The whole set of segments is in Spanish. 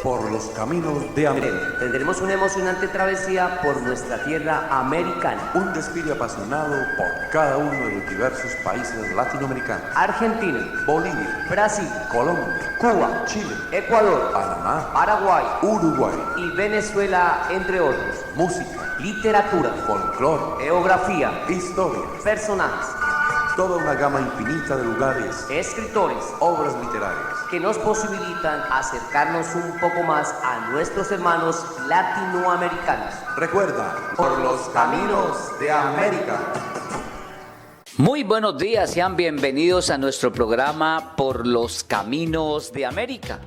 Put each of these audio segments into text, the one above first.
por los caminos de América. Tendremos una emocionante travesía por nuestra tierra americana. Un desfile apasionado por cada uno de los diversos países latinoamericanos. Argentina, Bolivia, Brasil, Colombia, Cuba, Chile, Ecuador, Panamá, Paraguay, Uruguay y Venezuela, entre otros. música, Literatura, folclore, geografía, historia, personajes, toda una gama infinita de lugares, escritores, obras literarias que nos posibilitan acercarnos un poco más a nuestros hermanos latinoamericanos. Recuerda, por los caminos de América. Muy buenos días, sean bienvenidos a nuestro programa Por los Caminos de América.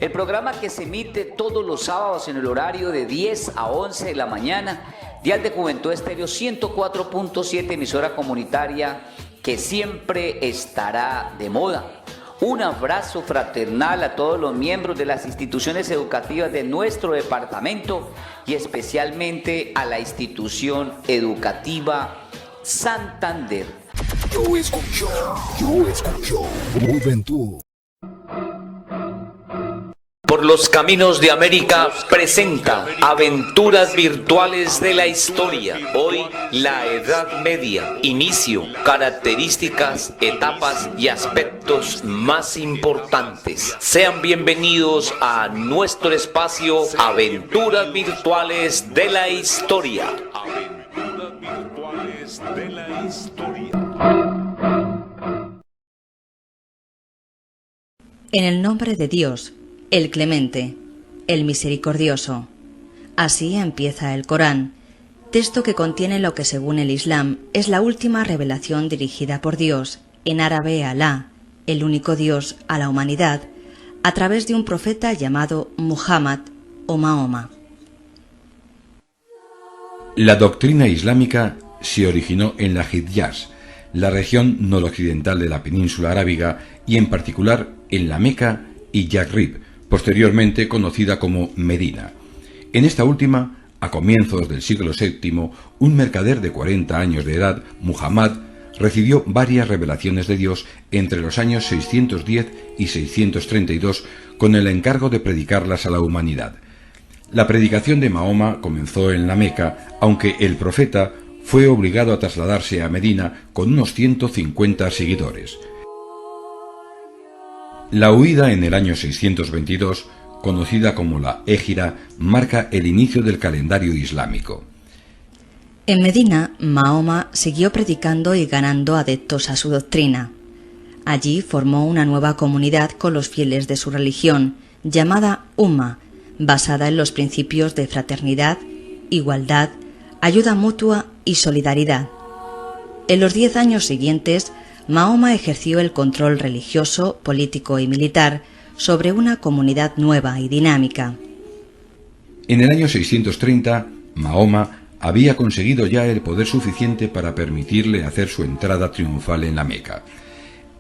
El programa que se emite todos los sábados en el horario de 10 a 11 de la mañana, Dial de Juventud Estéreo 104.7, emisora comunitaria que siempre estará de moda. Un abrazo fraternal a todos los miembros de las instituciones educativas de nuestro departamento y especialmente a la institución educativa Santander. Yo escucho Juventud. Por los Caminos de América presenta Aventuras Virtuales de la Historia. Hoy, la Edad Media. Inicio, características, etapas y aspectos más importantes. Sean bienvenidos a nuestro espacio Aventuras Virtuales de la Historia. Aventuras Virtuales de la Historia. En el nombre de Dios, el Clemente, el Misericordioso. Así empieza el Corán, texto que contiene lo que según el Islam es la última revelación dirigida por Dios, en árabe Alá, el único Dios, a la humanidad, a través de un profeta llamado Muhammad o Mahoma. La doctrina islámica se originó en la Hiyaz, la región noroccidental de la península arábiga, y en particular en la Meca y Yathrib, posteriormente conocida como Medina. En esta última, a comienzos del siglo VII, un mercader de 40 años de edad, Muhammad, recibió varias revelaciones de Dios entre los años 610 y 632 con el encargo de predicarlas a la humanidad. La predicación de Mahoma comenzó en la Meca, aunque el profeta fue obligado a trasladarse a Medina con unos 150 seguidores. La huida en el año 622, conocida como la Égira, marca el inicio del calendario islámico. En Medina, Mahoma siguió predicando y ganando adeptos a su doctrina. Allí formó una nueva comunidad con los fieles de su religión, llamada Umma, basada en los principios de fraternidad, igualdad, ayuda mutua y solidaridad. En los 10 años siguientes, Mahoma ejerció el control religioso, político y militar sobre una comunidad nueva y dinámica. En el año 630, Mahoma había conseguido ya el poder suficiente para permitirle hacer su entrada triunfal en la Meca.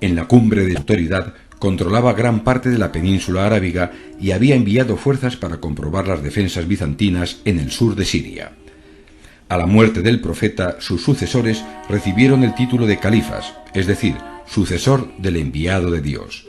En la cumbre de autoridad controlaba gran parte de la península arábiga y había enviado fuerzas para comprobar las defensas bizantinas en el sur de Siria. A la muerte del profeta, sus sucesores recibieron el título de califas, es decir, sucesor del enviado de Dios.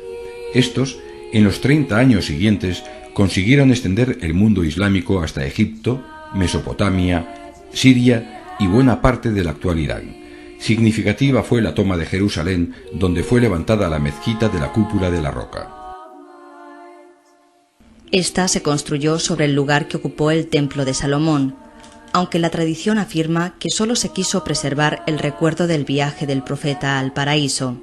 Estos, en los 30 años siguientes, consiguieron extender el mundo islámico hasta Egipto, Mesopotamia, Siria y buena parte del actual Irán. Significativa fue la toma de Jerusalén, donde fue levantada la mezquita de la cúpula de la roca. Esta se construyó sobre el lugar que ocupó el templo de Salomón, aunque la tradición afirma que solo se quiso preservar el recuerdo del viaje del profeta al paraíso.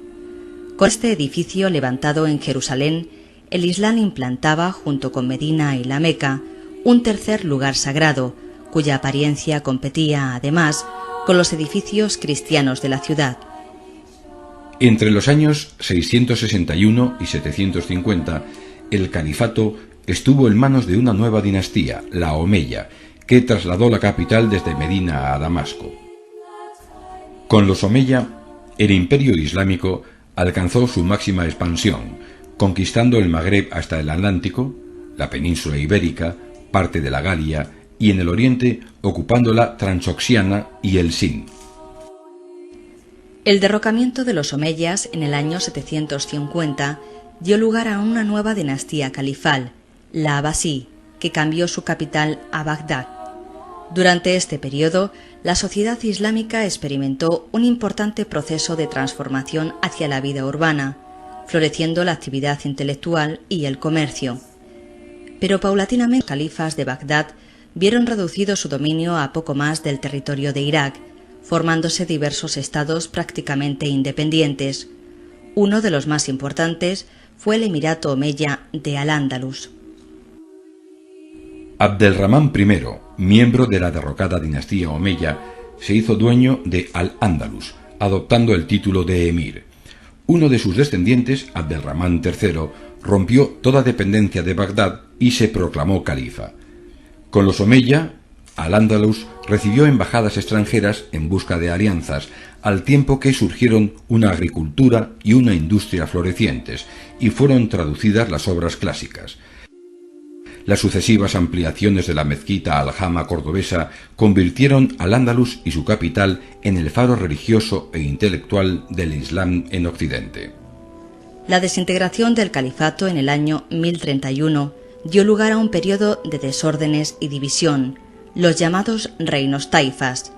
Con este edificio levantado en Jerusalén, el Islam implantaba, junto con Medina y la Meca, un tercer lugar sagrado, cuya apariencia competía, además, con los edificios cristianos de la ciudad. Entre los años 661 y 750, el califato estuvo en manos de una nueva dinastía, la Omeya, que trasladó la capital desde Medina a Damasco. Con los Omeya, el imperio islámico alcanzó su máxima expansión, conquistando el Magreb hasta el Atlántico, la península ibérica, parte de la Galia y en el oriente ocupando la Transoxiana y el Sind. El derrocamiento de los omeyas en el año 750 dio lugar a una nueva dinastía califal, la Abasí, que cambió su capital a Bagdad. Durante este periodo, la sociedad islámica experimentó un importante proceso de transformación hacia la vida urbana, floreciendo la actividad intelectual y el comercio. Pero paulatinamente los califas de Bagdad vieron reducido su dominio a poco más del territorio de Irak, formándose diversos estados prácticamente independientes. Uno de los más importantes fue el Emirato Omeya de Al-Ándalus. Abdelrahman I, miembro de la derrocada dinastía Omeya, se hizo dueño de Al-Ándalus, adoptando el título de emir. Uno de sus descendientes, Abdelrahman III, rompió toda dependencia de Bagdad y se proclamó califa. Con los Omeya, Al-Ándalus recibió embajadas extranjeras en busca de alianzas, al tiempo que surgieron una agricultura y una industria florecientes, y fueron traducidas las obras clásicas. Las sucesivas ampliaciones de la mezquita Al-Jama cordobesa convirtieron Al-Ándalus y su capital en el faro religioso e intelectual del Islam en Occidente. La desintegración del califato en el año 1031 dio lugar a un periodo de desórdenes y división, los llamados reinos taifas.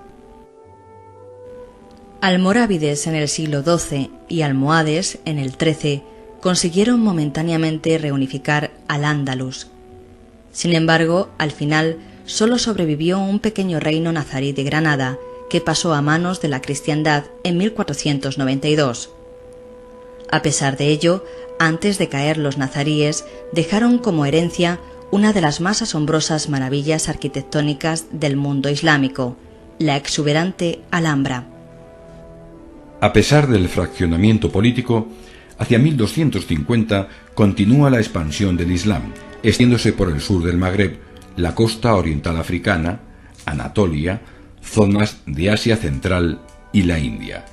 Almorávides en el siglo XII y almohades en el XIII consiguieron momentáneamente reunificar Al-Ándalus. Sin embargo, al final solo sobrevivió un pequeño reino nazarí de Granada, que pasó a manos de la cristiandad en 1492. A pesar de ello, antes de caer los nazaríes, dejaron como herencia una de las más asombrosas maravillas arquitectónicas del mundo islámico, la exuberante Alhambra. A pesar del fraccionamiento político, hacia 1250 continúa la expansión del Islam, extendiéndose por el sur del Magreb, la costa oriental africana, Anatolia, zonas de Asia Central y la India.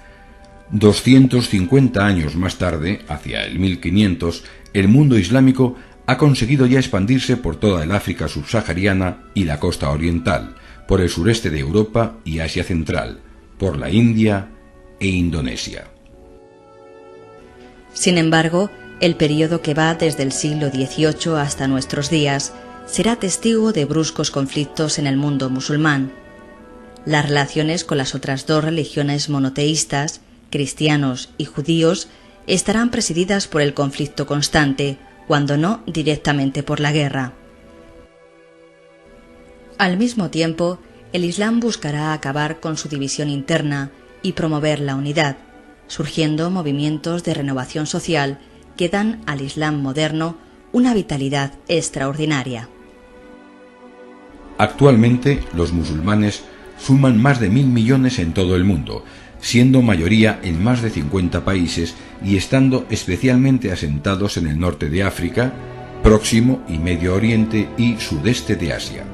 250 años más tarde, hacia el 1500, el mundo islámico ha conseguido ya expandirse por toda el África subsahariana y la costa oriental, por el sureste de Europa y Asia Central, por la India e Indonesia. Sin embargo, el periodo que va desde el siglo XVIII hasta nuestros días será testigo de bruscos conflictos en el mundo musulmán. Las relaciones con las otras dos religiones monoteístas, cristianos y judíos, estarán presididas por el conflicto constante, cuando no directamente por la guerra. Al mismo tiempo, el Islam buscará acabar con su división interna y promover la unidad, surgiendo movimientos de renovación social que dan al Islam moderno una vitalidad extraordinaria. Actualmente, los musulmanes suman más de 1.000 millones en todo el mundo, siendo mayoría en más de 50 países y estando especialmente asentados en el norte de África, Próximo y Medio Oriente y sudeste de Asia.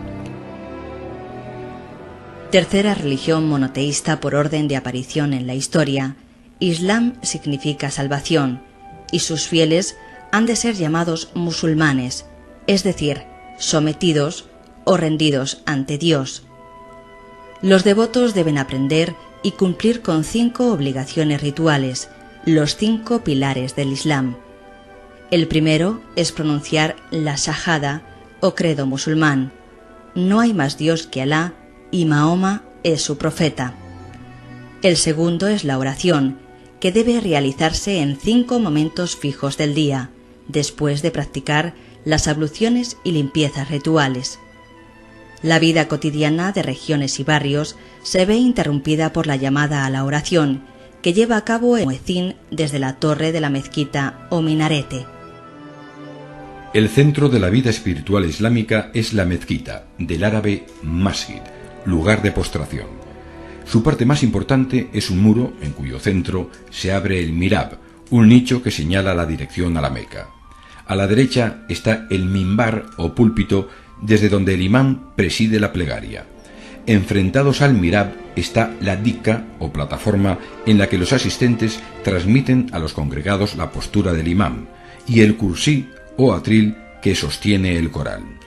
Tercera religión monoteísta por orden de aparición en la historia, Islam significa salvación, y sus fieles han de ser llamados musulmanes, es decir, sometidos o rendidos ante Dios. Los devotos deben aprender y cumplir con 5 obligaciones rituales, los 5 pilares del Islam. El primero es pronunciar la shahada o credo musulmán. No hay más Dios que Alá y Mahoma es su profeta. El segundo es la oración, que debe realizarse en 5 momentos fijos del día, después de practicar las abluciones y limpiezas rituales. La vida cotidiana de regiones y barrios se ve interrumpida por la llamada a la oración, que lleva a cabo el muecín desde la torre de la mezquita o minarete. El centro de la vida espiritual islámica es la mezquita, del árabe masjid, lugar de postración. Su parte más importante es un muro en cuyo centro se abre el mirab, un nicho que señala la dirección a la Meca. A la derecha está el mimbar o púlpito, desde donde el imán preside la plegaria. Enfrentados al mirab está la dikka o plataforma en la que los asistentes transmiten a los congregados la postura del imán, y el kursí o atril que sostiene el Corán.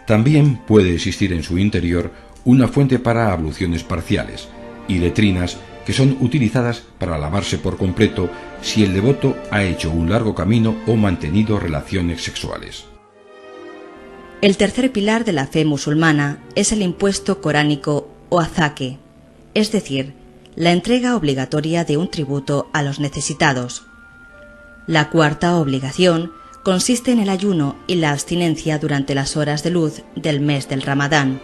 También puede existir en su interior una fuente para abluciones parciales y letrinas que son utilizadas para lavarse por completo si el devoto ha hecho un largo camino o mantenido relaciones sexuales. El tercer pilar de la fe musulmana es el impuesto coránico o azaque, es decir, la entrega obligatoria de un tributo a los necesitados. La cuarta obligación consiste en el ayuno y la abstinencia durante las horas de luz del mes del Ramadán.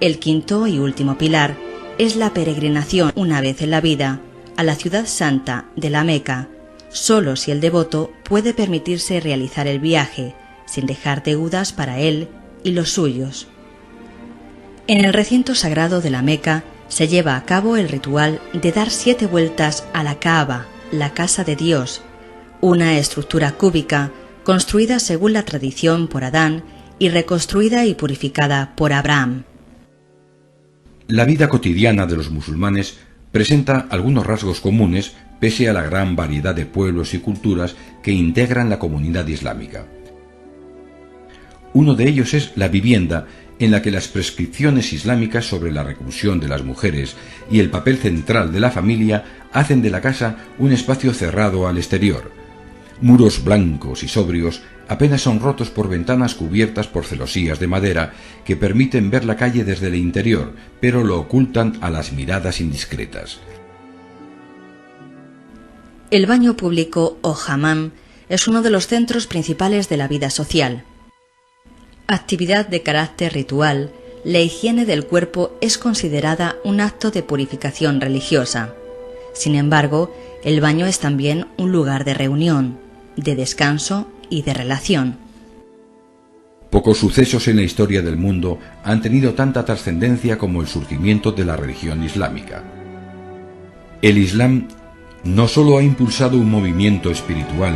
El quinto y último pilar es la peregrinación una vez en la vida a la ciudad santa de la Meca, solo si el devoto puede permitirse realizar el viaje, sin dejar deudas para él y los suyos. En el recinto sagrado de la Meca se lleva a cabo el ritual de dar 7 vueltas a la Kaaba, la casa de Dios, una estructura cúbica construida según la tradición por Adán y reconstruida y purificada por Abraham. La vida cotidiana de los musulmanes presenta algunos rasgos comunes pese a la gran variedad de pueblos y culturas que integran la comunidad islámica. Uno de ellos es la vivienda, en la que las prescripciones islámicas sobre la reclusión de las mujeres y el papel central de la familia hacen de la casa un espacio cerrado al exterior. Muros blancos y sobrios apenas son rotos por ventanas cubiertas por celosías de madera que permiten ver la calle desde el interior, pero lo ocultan a las miradas indiscretas. El baño público o hammam es uno de los centros principales de la vida social. Actividad de carácter ritual, la higiene del cuerpo es considerada un acto de purificación religiosa. Sin embargo, el baño es también un lugar de reunión, de descanso y de relación. Pocos sucesos en la historia del mundo han tenido tanta trascendencia como el surgimiento de la religión islámica. El Islam no solo ha impulsado un movimiento espiritual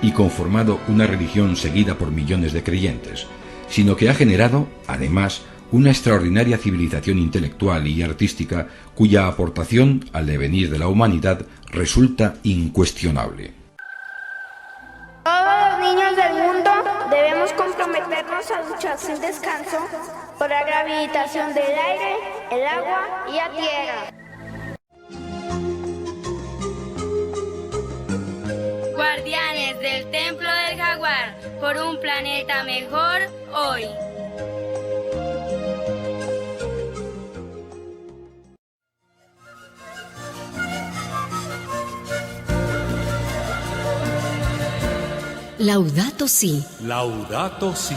y conformado una religión seguida por millones de creyentes, sino que ha generado, además, una extraordinaria civilización intelectual y artística cuya aportación al devenir de la humanidad resulta incuestionable. Todos los niños del mundo debemos comprometernos a luchar sin descanso por la rehabilitación del aire, el agua y la tierra. Guardianes del Templo del Jaguar, por un planeta mejor hoy. Laudato Si. Laudato Si.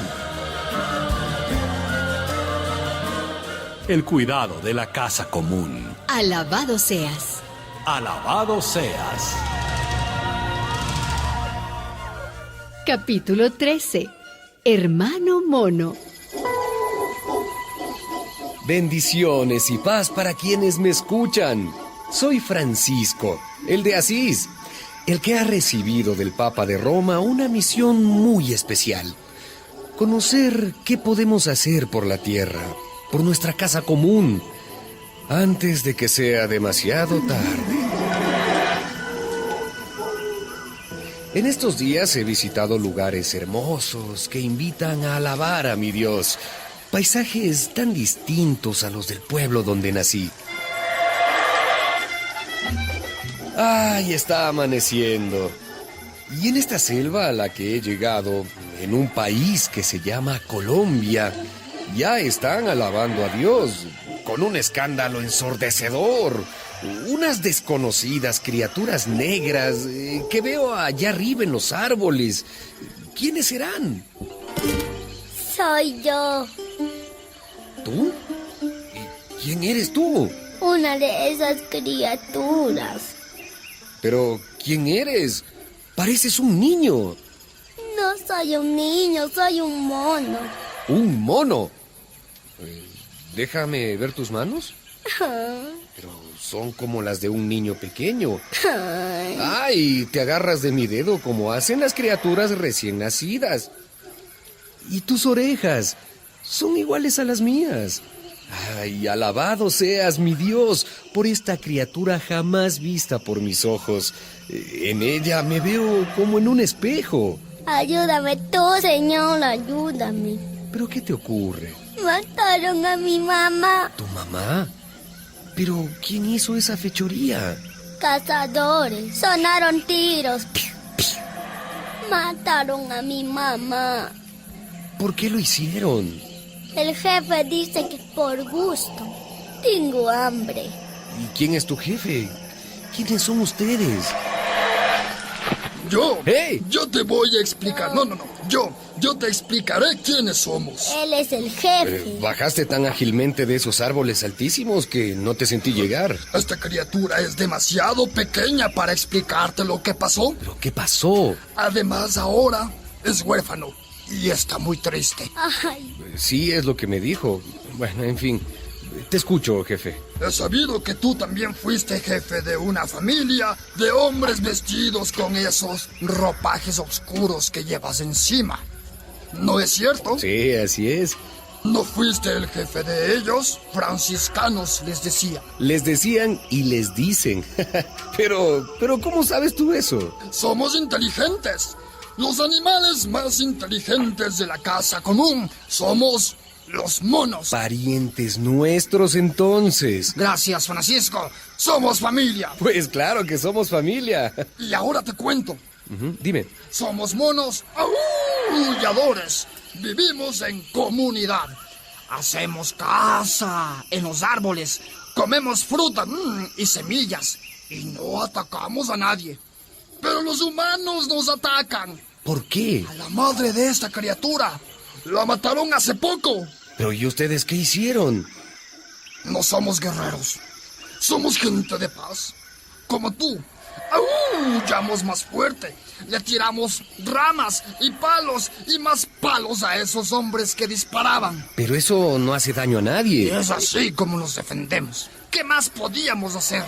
El cuidado de la casa común. Alabado seas. Alabado seas. Capítulo 13. Hermano Mono. Bendiciones y paz para quienes me escuchan. Soy Francisco, el de Asís, el que ha recibido del Papa de Roma una misión muy especial. Conocer qué podemos hacer por la tierra, por nuestra casa común, antes de que sea demasiado tarde. En estos días he visitado lugares hermosos que invitan a alabar a mi Dios. Paisajes tan distintos a los del pueblo donde nací. ¡Ay, está amaneciendo! Y en esta selva a la que he llegado, en un país que se llama Colombia, ya están alabando a Dios, con un escándalo ensordecedor. Unas desconocidas criaturas negras que veo allá arriba en los árboles. ¿Quiénes serán? Soy yo, ¿Tú? ¿Y quién eres tú? una de esas criaturas. Pero, ¿quién eres? Pareces un niño. No soy un niño, soy un mono. ¿Un mono? Déjame ver tus manos. Pero son como las de un niño pequeño. ¡Ay! Te agarras de mi dedo como hacen las criaturas recién nacidas. Y tus orejas son iguales a las mías. ¡Ay! Alabado seas, mi Dios, por esta criatura jamás vista por mis ojos. En ella me veo como en un espejo. Ayúdame tú, Señor, ayúdame. ¿Pero qué te ocurre? Mataron a mi mamá. ¿Tu mamá? ¿Pero quién hizo esa fechoría? Cazadores, sonaron tiros. Piu, piu. Mataron a mi mamá. por qué lo hicieron? El jefe dice que por gusto. Tengo hambre. ¿Y quién es tu jefe? ¿Quiénes son ustedes? Yo. ¡Hey! Yo te voy a explicar. No. Yo te explicaré quiénes somos. Él es el jefe. Bajaste tan ágilmente de esos árboles altísimos que no te sentí llegar. Esta criatura es demasiado pequeña para explicarte lo que pasó. ¿Pero qué pasó? Además, ahora es huérfano y está muy triste. Ay. Sí, es lo que me dijo. Bueno, en fin. Te escucho, jefe. He sabido que tú también fuiste jefe de una familia de hombres vestidos con esos ropajes oscuros que llevas encima. ¿No es cierto? Sí, así es. ¿No fuiste el jefe de ellos? Franciscanos les decía. Les decían y les dicen. Pero, ¿cómo sabes tú eso? Somos inteligentes. Los animales más inteligentes de la casa común somos los monos. Parientes nuestros, entonces. Gracias, Francisco. Somos familia. Pues claro que somos familia. Y ahora te cuento. Dime. Somos monos aulladores. Vivimos en comunidad. Hacemos casa en los árboles. Comemos fruta y semillas. Y no atacamos a nadie. Pero los humanos nos atacan. ¿Por qué? A la madre de esta criatura. La mataron hace poco. Pero ¿y ustedes qué hicieron? No somos guerreros. Somos gente de paz. Como tú. Aullamos más fuerte. Le tiramos ramas y palos y más palos a esos hombres que disparaban. Pero eso no hace daño a nadie. Y es así como nos defendemos. ¿Qué más podíamos hacer?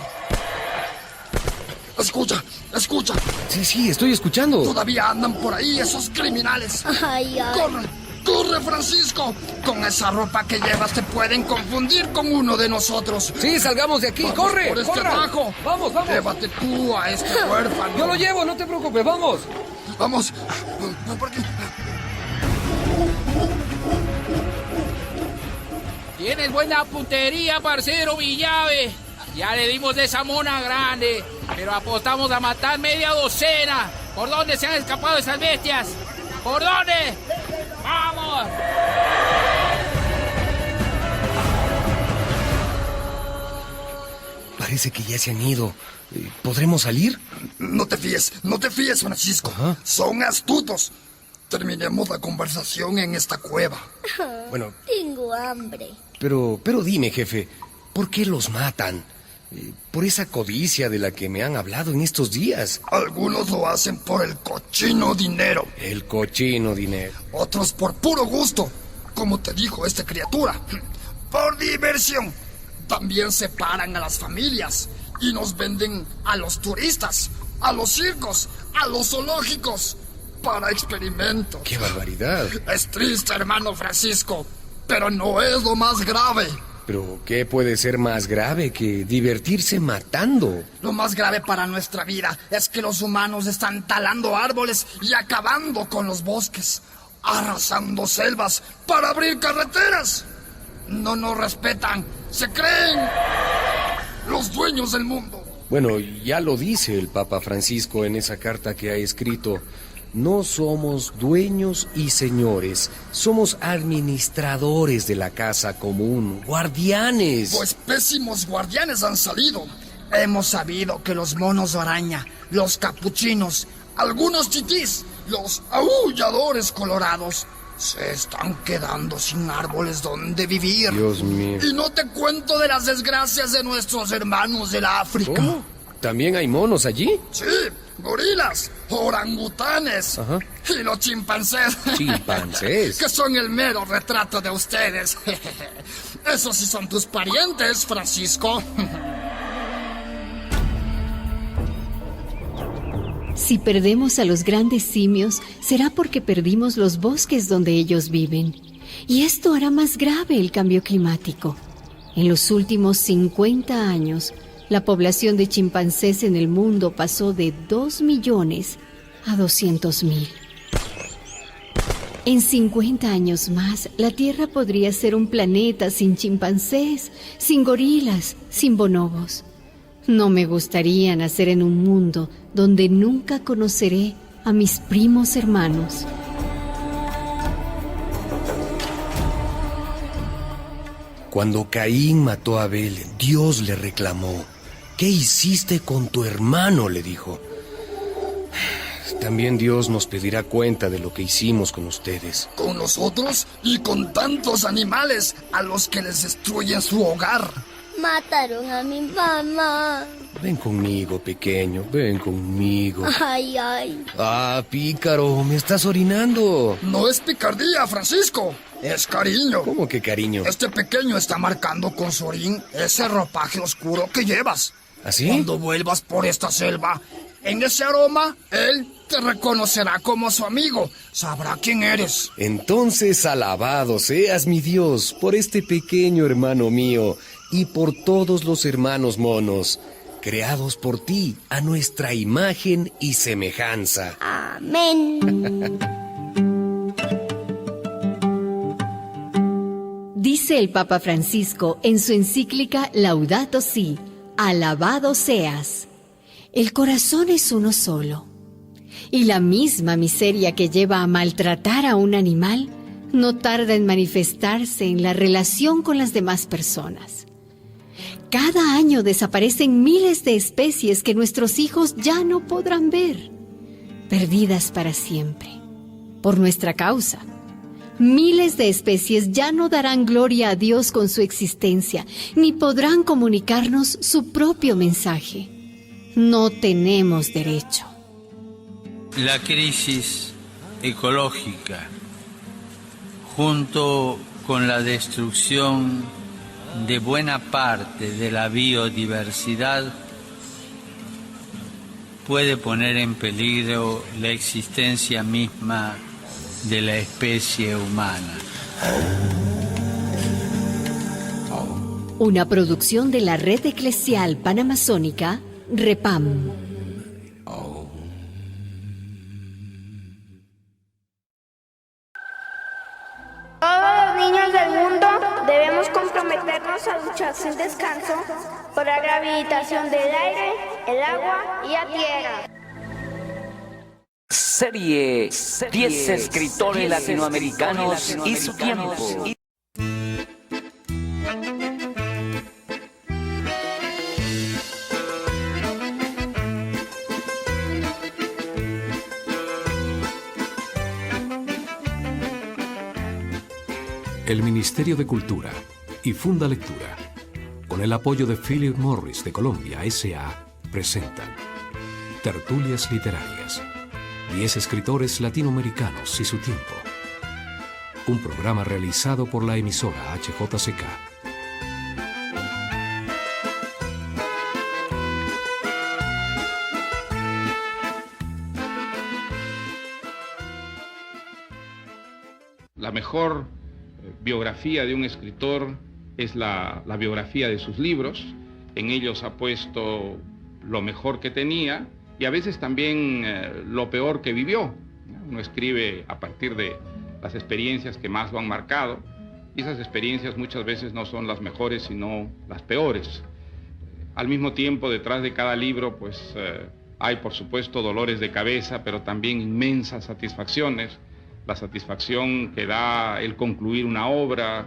Escucha. Sí, estoy escuchando. Todavía andan por ahí esos criminales. Ay. ¡Corre, Francisco! Con esa ropa que llevas te pueden confundir con uno de nosotros. Sí, salgamos de aquí. Vamos ¡Corre! por este atajo. Vamos. Llévate tú a este huérfano. Yo lo llevo, no te preocupes, vamos. Vamos. ¿Por qué? Tienes buena puntería, parcero Villave. Ya le dimos de esa mona grande, pero apostamos a matar media docena. ¿Por dónde se han escapado esas bestias? ¿Por dónde? ¡Vamos! Parece que ya se han ido. ¿Podremos salir? No te fíes, Francisco. Ajá. Son astutos. Terminemos la conversación en esta cueva. Bueno. Tengo hambre. Pero dime, jefe, ¿por qué los matan? Por esa codicia de la que me han hablado en estos días. Algunos lo hacen por el cochino dinero. El cochino dinero. Otros por puro gusto, como te dijo esta criatura. Por diversión. También separan a las familias y nos venden a los turistas, a los circos, a los zoológicos, para experimentos. ¡Qué barbaridad! Es triste, hermano Francisco, pero no es lo más grave. ¿Pero qué puede ser más grave que divertirse matando? Lo más grave para nuestra vida es que los humanos están talando árboles y acabando con los bosques, arrasando selvas para abrir carreteras. No nos respetan, se creen los dueños del mundo. Bueno, ya lo dice el Papa Francisco en esa carta que ha escrito. No somos dueños y señores, somos administradores de la casa común, guardianes. Pues pésimos guardianes han salido. Hemos sabido que los monos araña, los capuchinos, algunos titís, los aulladores colorados, se están quedando sin árboles donde vivir. Dios mío. Y no te cuento de las desgracias de nuestros hermanos de la África. ¿Cómo? ¿También hay monos allí? Sí, gorilas, orangutanes. Ajá. Y los chimpancés. ¿Chimpancés? Que son el mero retrato de ustedes. Esos sí son tus parientes, Francisco. Si perdemos a los grandes simios, será porque perdimos los bosques donde ellos viven. Y esto hará más grave el cambio climático. En los últimos 50 años, la población de chimpancés en el mundo pasó de 2 millones a 200,000. En 50 años más, la Tierra podría ser un planeta sin chimpancés, sin gorilas, sin bonobos. No me gustaría nacer en un mundo donde nunca conoceré a mis primos hermanos. Cuando Caín mató a Abel, Dios le reclamó. ¿Qué hiciste con tu hermano?, le dijo. También Dios nos pedirá cuenta de lo que hicimos con ustedes. Con nosotros y con tantos animales a los que les destruyen su hogar. Mataron a mi mamá. Ven conmigo, pequeño, ven conmigo. Ay, ay. Ah, pícaro, me estás orinando. No es picardía, Francisco. Es cariño. ¿Cómo que cariño? Este pequeño está marcando con su orín ese ropaje oscuro que llevas. ¿Así? Cuando vuelvas por esta selva, en ese aroma, él te reconocerá como su amigo. Sabrá quién eres. Entonces, alabado seas mi Dios por este pequeño hermano mío y por todos los hermanos monos, creados por ti a nuestra imagen y semejanza. Amén. Dice el Papa Francisco en su encíclica Laudato Si, alabado seas. El corazón es uno solo, y la misma miseria que lleva a maltratar a un animal no tarda en manifestarse en la relación con las demás personas. Cada año desaparecen miles de especies que nuestros hijos ya no podrán ver, perdidas para siempre, por nuestra causa. Miles de especies ya no darán gloria a Dios con su existencia, ni podrán comunicarnos su propio mensaje. No tenemos derecho. La crisis ecológica, junto con la destrucción de buena parte de la biodiversidad, puede poner en peligro la existencia misma de la especie humana. Una producción de la Red Eclesial Panamazónica, REPAM. Todos los niños del mundo debemos comprometernos a luchar sin descanso por la rehabilitación del aire, el agua y la tierra. Serie 10 escritores latinoamericanos y su tiempo. El Ministerio de Cultura y Funda Lectura, con el apoyo de Philip Morris de Colombia S.A., presentan Tertulias Literarias, 10 escritores latinoamericanos y su tiempo. Un programa realizado por la emisora HJCK. La mejor biografía de un escritor es la biografía de sus libros. En ellos ha puesto lo mejor que tenía y a veces también lo peor que vivió. Uno escribe a partir de las experiencias que más lo han marcado y esas experiencias muchas veces no son las mejores sino las peores. Al mismo tiempo, detrás de cada libro pues hay por supuesto dolores de cabeza, pero también inmensas satisfacciones. La satisfacción que da el concluir una obra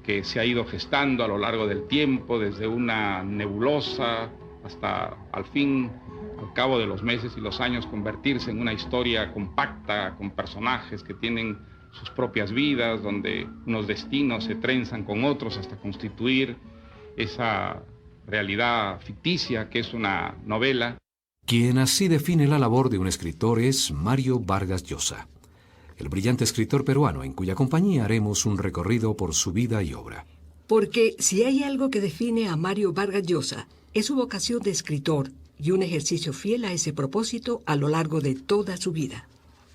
que se ha ido gestando a lo largo del tiempo, desde una nebulosa hasta al fin, al cabo de los meses y los años, convertirse en una historia compacta, con personajes que tienen sus propias vidas, donde unos destinos se trenzan con otros hasta constituir esa realidad ficticia que es una novela. Quien así define la labor de un escritor es Mario Vargas Llosa, el brillante escritor peruano en cuya compañía haremos un recorrido por su vida y obra. Porque si hay algo que define a Mario Vargas Llosa, es su vocación de escritor y un ejercicio fiel a ese propósito a lo largo de toda su vida.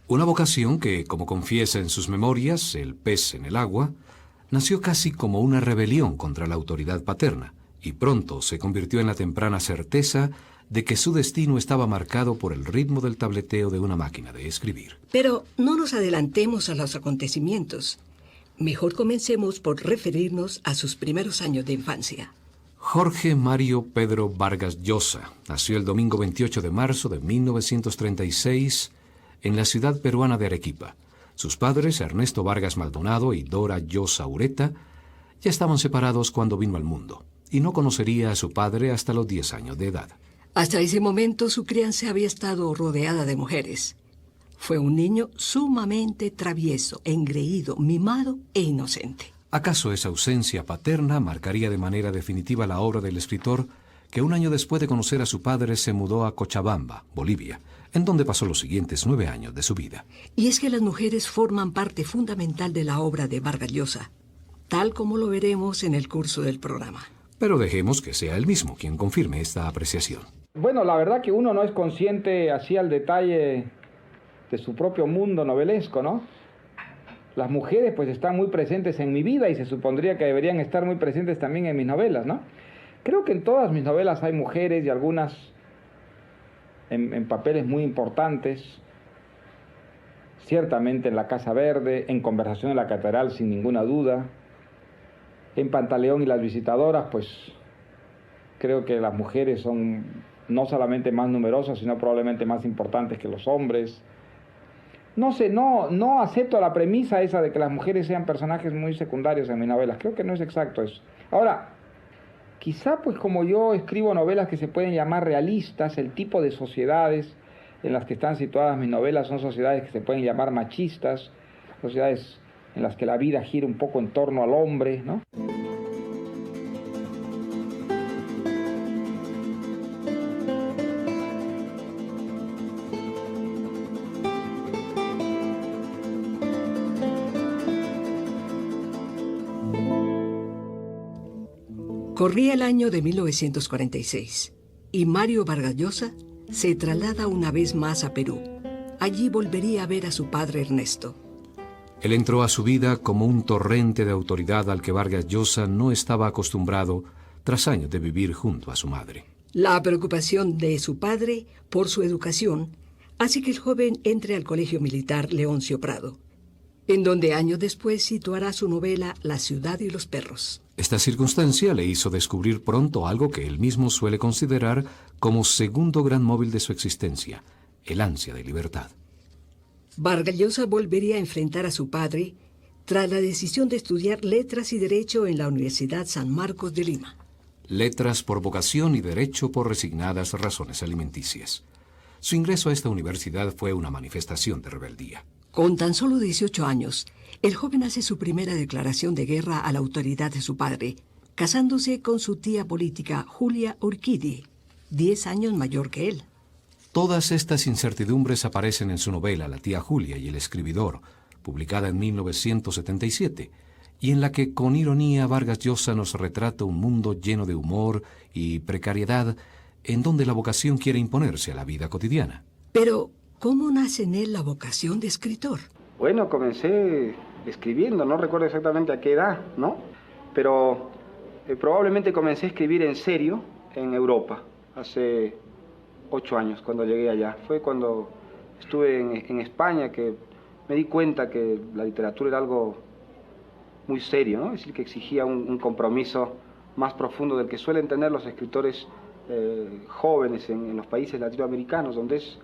Una vocación que, como confiesa en sus memorias, El pez en el agua, nació casi como una rebelión contra la autoridad paterna y pronto se convirtió en la temprana certeza de que su destino estaba marcado por el ritmo del tableteo de una máquina de escribir. Pero no nos adelantemos a los acontecimientos. Mejor comencemos por referirnos a sus primeros años de infancia. Jorge Mario Pedro Vargas Llosa nació el domingo 28 de marzo de 1936 en la ciudad peruana de Arequipa. Sus padres, Ernesto Vargas Maldonado y Dora Llosa Ureta, Ya estaban separados cuando vino al mundo, y no conocería a su padre hasta los 10 años de edad. Hasta ese momento su crianza había estado rodeada de mujeres. Fue un niño sumamente travieso, engreído, mimado e inocente. ¿Acaso esa ausencia paterna marcaría de manera definitiva la obra del escritor, que un año después de conocer a su padre se mudó a Cochabamba, Bolivia, en donde pasó los siguientes 9 años de su vida? Y es que las mujeres forman parte fundamental de la obra de Vargas Llosa, tal como lo veremos en el curso del programa. Pero dejemos que sea él mismo quien confirme esta apreciación. Bueno, la verdad que uno no es consciente así al detalle de su propio mundo novelesco, ¿no? Las mujeres pues están muy presentes en mi vida y se supondría que deberían estar muy presentes también en mis novelas, ¿no? Creo que en todas mis novelas hay mujeres y algunas en papeles muy importantes. Ciertamente en La Casa Verde, en Conversación en la Catedral sin ninguna duda, en Pantaleón y las Visitadoras, pues creo que las mujeres son no solamente más numerosas, sino probablemente más importantes que los hombres. No sé, no acepto la premisa esa de que las mujeres sean personajes muy secundarios en mis novelas. Creo que no es exacto eso. Ahora, quizá pues como yo escribo novelas que se pueden llamar realistas, el tipo de sociedades en las que están situadas mis novelas son sociedades que se pueden llamar machistas, sociedades en las que la vida gira un poco en torno al hombre, ¿no? Corría el año de 1946 y Mario Vargas Llosa se traslada una vez más a Perú. Allí volvería a ver a su padre Ernesto. Él entró a su vida como un torrente de autoridad al que Vargas Llosa no estaba acostumbrado tras años de vivir junto a su madre. La preocupación de su padre por su educación hace que el joven entre al Colegio Militar Leoncio Prado, en donde años después situará su novela La ciudad y los perros. Esta circunstancia le hizo descubrir pronto algo que él mismo suele considerar como segundo gran móvil de su existencia, el ansia de libertad. Vargas Llosa volvería a enfrentar a su padre tras la decisión de estudiar Letras y Derecho en la Universidad San Marcos de Lima. Letras por vocación y Derecho por resignadas razones alimenticias. Su ingreso a esta universidad fue una manifestación de rebeldía. Con tan solo 18 años, el joven hace su primera declaración de guerra a la autoridad de su padre, casándose con su tía política Julia Urquidi, 10 años mayor que él. Todas estas incertidumbres aparecen en su novela La tía Julia y el escribidor, publicada en 1977, y en la que con ironía Vargas Llosa nos retrata un mundo lleno de humor y precariedad en donde la vocación quiere imponerse a la vida cotidiana. Pero, ¿cómo nace en él la vocación de escritor? Bueno, comencé escribiendo, no recuerdo exactamente a qué edad, ¿no? Pero probablemente comencé a escribir en serio en Europa, hace 8 años, cuando llegué allá. Fue cuando estuve en España que me di cuenta que la literatura era algo muy serio, ¿no? Es decir, que exigía un compromiso más profundo del que suelen tener los escritores jóvenes en los países latinoamericanos, donde es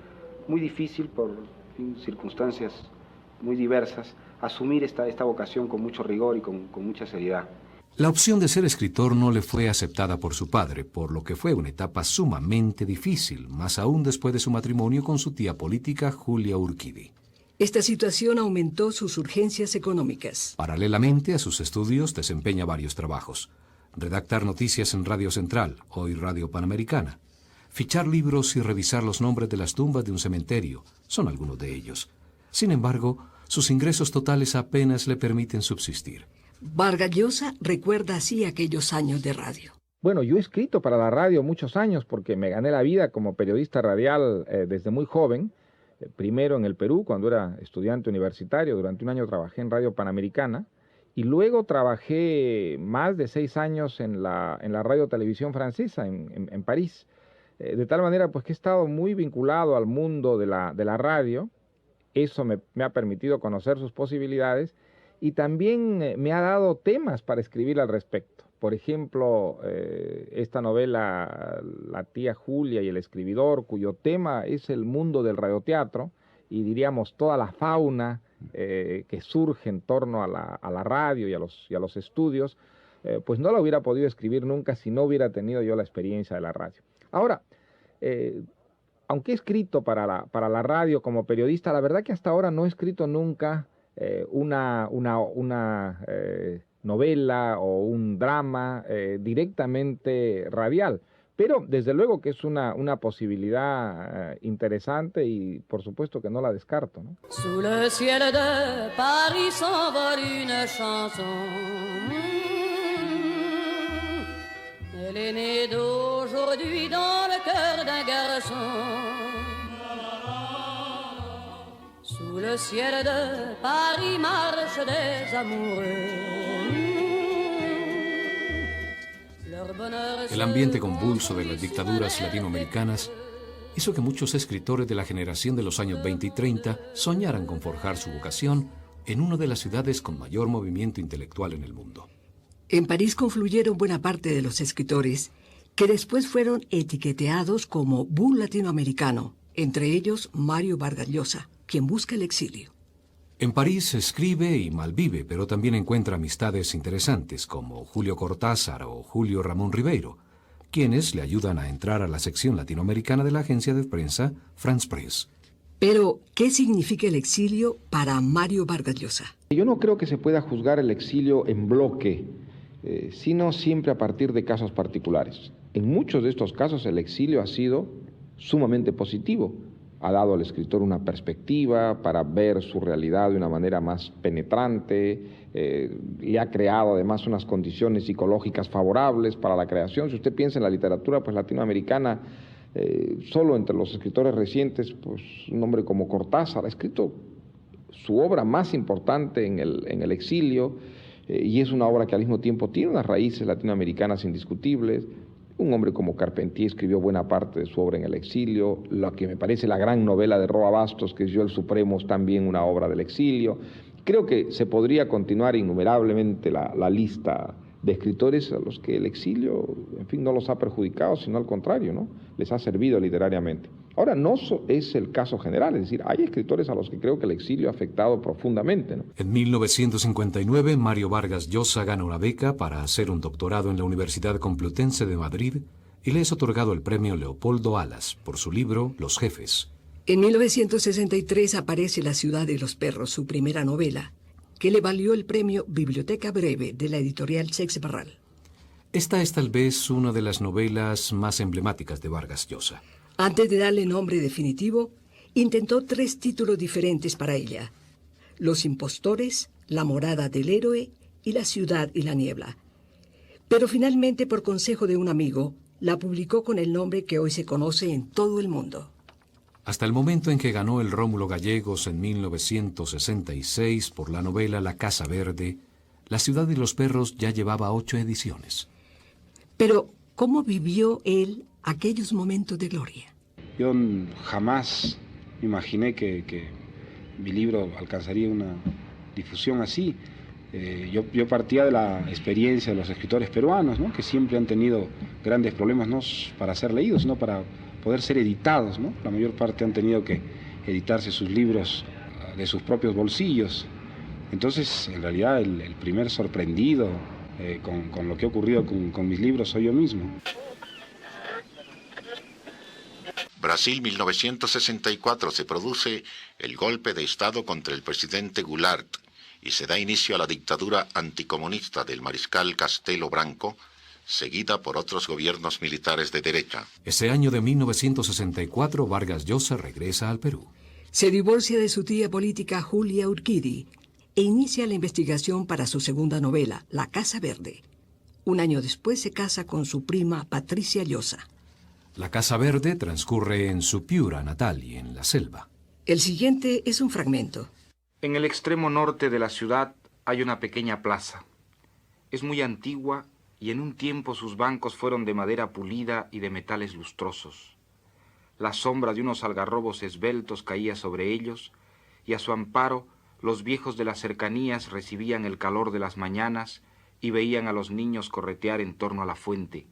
muy difícil por circunstancias muy diversas asumir esta vocación con mucho rigor y con mucha seriedad. La opción de ser escritor no le fue aceptada por su padre, por lo que fue una etapa sumamente difícil, más aún después de su matrimonio con su tía política Julia Urquidi. Esta situación aumentó sus urgencias económicas. Paralelamente a sus estudios desempeña varios trabajos. Redactar noticias en Radio Central, hoy Radio Panamericana. Fichar libros y revisar los nombres de las tumbas de un cementerio, son algunos de ellos. Sin embargo, sus ingresos totales apenas le permiten subsistir. Vargas Llosa recuerda así aquellos años de radio. Bueno, yo he escrito para la radio muchos años porque me gané la vida como periodista radial desde muy joven. Primero en el Perú, cuando era estudiante universitario. Durante un año trabajé en Radio Panamericana. Y luego trabajé más de 6 años en la radio televisión francesa en París. De tal manera pues que he estado muy vinculado al mundo de la radio. Eso me ha permitido conocer sus posibilidades y también me ha dado temas para escribir al respecto. Por ejemplo, esta novela La tía Julia y el escribidor, cuyo tema es el mundo del radioteatro y diríamos toda la fauna que surge en torno a la radio y a los estudios, pues no la hubiera podido escribir nunca si no hubiera tenido yo la experiencia de la radio. Ahora, aunque he escrito para la radio como periodista, la verdad que hasta ahora no he escrito nunca una novela o un drama directamente radial. Pero desde luego que es una posibilidad interesante y por supuesto que no la descarto, ¿no? Sous le ciel de Paris s'envole une chanson. Elle est née d'aujourd'hui dans le cœur d'un garçon. Sous le ciel de Paris marchent des amoureux. El ambiente convulso de las dictaduras latinoamericanas hizo que muchos escritores de la generación de los años 20 y 30 soñaran con forjar su vocación en una de las ciudades con mayor movimiento intelectual en el mundo. En París confluyeron buena parte de los escritores que después fueron etiquetados como boom latinoamericano, entre ellos Mario Vargas Llosa, quien busca el exilio. En París escribe y malvive, pero también encuentra amistades interesantes como Julio Cortázar o Julio Ramón Ribeiro, quienes le ayudan a entrar a la sección latinoamericana de la agencia de prensa France Press. Pero, ¿qué significa el exilio para Mario Vargas Llosa? Yo no creo que se pueda juzgar el exilio en bloque, sino siempre a partir de casos particulares. En muchos de estos casos el exilio ha sido sumamente positivo. Ha dado al escritor una perspectiva para ver su realidad de una manera más penetrante, le ha creado además unas condiciones psicológicas favorables para la creación. Si usted piensa en la literatura pues, latinoamericana, solo entre los escritores recientes, pues un hombre como Cortázar ha escrito su obra más importante en el exilio, y es una obra que al mismo tiempo tiene unas raíces latinoamericanas indiscutibles. Un hombre como Carpentier escribió buena parte de su obra en el exilio. Lo que me parece la gran novela de Roa Bastos, que es Yo el Supremo, es también una obra del exilio. Creo que se podría continuar innumerablemente la lista de escritores a los que el exilio, en fin, no los ha perjudicado, sino al contrario, ¿no? Les ha servido literariamente. Ahora, no es el caso general, es decir, hay escritores a los que creo que el exilio ha afectado profundamente, ¿no? En 1959, Mario Vargas Llosa gana una beca para hacer un doctorado en la Universidad Complutense de Madrid y le es otorgado el premio Leopoldo Alas por su libro Los Jefes. En 1963 aparece La ciudad de los perros, su primera novela, que le valió el premio Biblioteca Breve de la editorial Chex Barral. Esta es tal vez una de las novelas más emblemáticas de Vargas Llosa. Antes de darle nombre definitivo, intentó 3 títulos diferentes para ella: Los impostores, La morada del héroe y La ciudad y la niebla. Pero finalmente, por consejo de un amigo, la publicó con el nombre que hoy se conoce en todo el mundo. Hasta el momento en que ganó el Rómulo Gallegos en 1966 por la novela La Casa Verde, La ciudad y los perros ya llevaba 8 ediciones. Pero, ¿cómo vivió él aquellos momentos de gloria? Yo jamás imaginé que mi libro alcanzaría una difusión así. Yo partía de la experiencia de los escritores peruanos, ¿no? Que siempre han tenido grandes problemas, no para ser leídos, sino para poder ser editados, ¿no? La mayor parte han tenido que editarse sus libros de sus propios bolsillos. Entonces, en realidad, el primer sorprendido con lo que ha ocurrido con mis libros soy yo mismo. Brasil 1964 se produce el golpe de Estado contra el presidente Goulart y se da inicio a la dictadura anticomunista del mariscal Castelo Branco, seguida por otros gobiernos militares de derecha. Ese año de 1964, Vargas Llosa regresa al Perú. Se divorcia de su tía política Julia Urquidi e inicia la investigación para su segunda novela, La Casa Verde. Un año después se casa con su prima Patricia Llosa. La Casa Verde transcurre en su Piura natal y en la selva. El siguiente es un fragmento. En el extremo norte de la ciudad hay una pequeña plaza. Es muy antigua y en un tiempo sus bancos fueron de madera pulida y de metales lustrosos. La sombra de unos algarrobos esbeltos caía sobre ellos y a su amparo los viejos de las cercanías recibían el calor de las mañanas y veían a los niños corretear en torno a la fuente,